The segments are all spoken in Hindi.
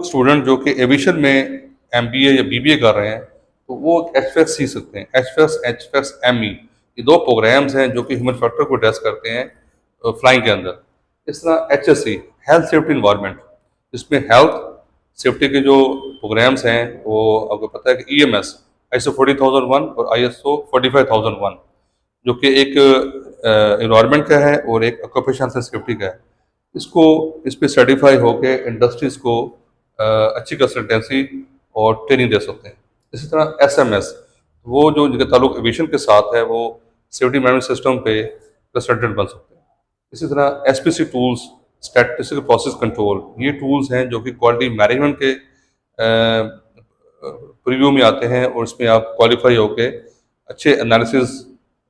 स्टूडेंट जो कि एविएशन में एमबीए या बीबीए कर रहे हैं, तो वो एचफएक्स सीख सकते हैं। एचफएक्स एमई, ये दो प्रोग्राम्स हैं जो कि ह्यूमन फैक्टर को एड्रेस करते हैं फ्लाइंग के अंदर। इस तरह एचएससी, हेल्थ सेफ्टी इन्वायरमेंट, इसमें हेल्थ सेफ्टी के जो प्रोग्राम्स हैं वो आपको पता है कि ईएमएस, आईएसओ 40001 और आईएसओ 45001, जो कि एक इन्वायरमेंट का है और एक ऑक्यूपेशनल सेफ्टी का है। इस पे सर्टिफाई होके इंडस्ट्रीज को अच्छी कंसल्टेंसी और ट्रेनिंग दे सकते हैं। इसी तरह एसएमएस, वो जो जिनका ताल्लुक एविएशन के साथ है, वो सेफ्टी मैनेजमेंट सिस्टम पे कंसल्टेंट बन सकते हैं। इसी तरह SPC tools, statistical process control, ये टूल्स हैं जो कि क्वालिटी मैनेजमेंट के प्रीव्यू में आते हैं और इसमें आप क्वालिफाई होके अच्छे एनालिसिस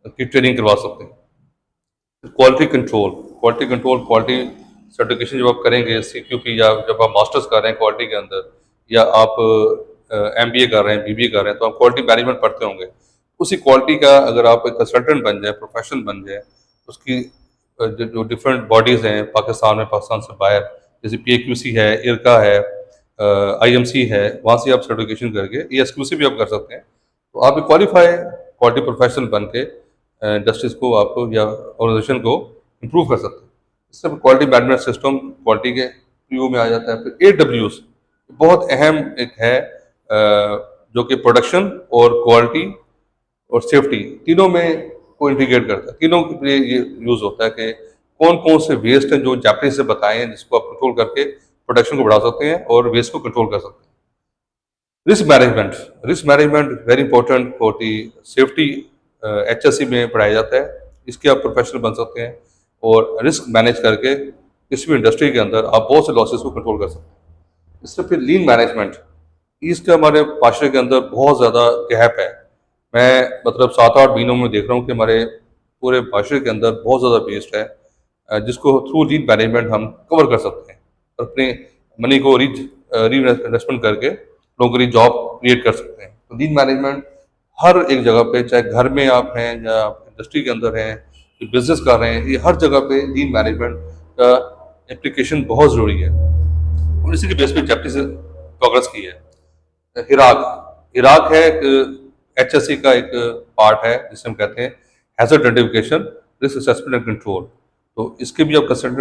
की ट्रेनिंग करवा सकते हैं। क्वालिटी सर्टिफिकेशन जब आप करेंगे सीक्यूपी, या जब आप मास्टर्स कर रहे हैं क्वालिटी के अंदर, या आप एमबीए कर रहे हैं, बीबीए कर रहे हैं, तो आप क्वालिटी मैनेजमेंट पढ़ते होंगे। उसी क्वालिटी का अगर आप एक कंसल्टेंट बन जाए, प्रोफेशनल बन जाए, उसकी जो डिफरेंट बॉडीज़ हैं पाकिस्तान में, पाकिस्तान से बाहर, जैसे पीएक्यूसी है, इरका है, आईएमसी है, वहाँ से आप सर्टिफिकेशन करके ईएसक्यूसी भी आप कर सकते हैं। तो आप एक क्वालिटी प्रोफेशनल बन के इंडस्ट्रीज को, आपको या ऑर्गेनाइजेशन को इम्प्रूव कर सकते हैं। इससे क्वालिटी मैनेजमेंट सिस्टम क्वालिटी के पीओ में आ जाता है। फिर AWS बहुत अहम एक है, जो कि प्रोडक्शन और क्वालिटी और सेफ्टी तीनों में को इंटीग्रेट करता है। तीनों के लिए ये यूज़ होता है कि कौन कौन से वेस्ट हैं जो जापानीज से बताए हैं, जिसको आप कंट्रोल करके प्रोडक्शन को बढ़ा सकते हैं और वेस्ट को कंट्रोल कर सकते हैं। Risk management very important for the safety, HSC में पढ़ाया जाता है। इसके आप प्रोफेशनल बन सकते हैं और रिस्क मैनेज करके किसी भी इंडस्ट्री के अंदर आप बहुत से लॉसेस को कंट्रोल कर सकते हैं। इससे फिर लीन मैनेजमेंट, इसका हमारे माशरे के अंदर बहुत ज़्यादा गैप है। मैं मतलब 7-8 महीनों में देख रहा हूँ कि हमारे पूरे माशरे के अंदर बहुत ज़्यादा वेस्ट है, जिसको थ्रू लीन मैनेजमेंट हम कवर कर सकते हैं और अपने मनी को री इन्वेस्टमेंट करके लोगों के लिए जॉब क्रिएट कर सकते हैं। तो लीन मैनेजमेंट हर एक जगह पे, चाहे घर में आप हैं या आप इंडस्ट्री के अंदर हैं, बिजनेस कर रहे हैं, ये हर जगह पे लीन मैनेजमेंट का एप्लीकेशन बहुत ज़रूरी है। और इसी के बेस पे जापानीज से प्रोग्रेस की है। इराक है एक HSC का एक पार्ट है जिसे हम कहते हैं hazard identification, risk assessment and control. तो इसके भी आप कंसल्टेंट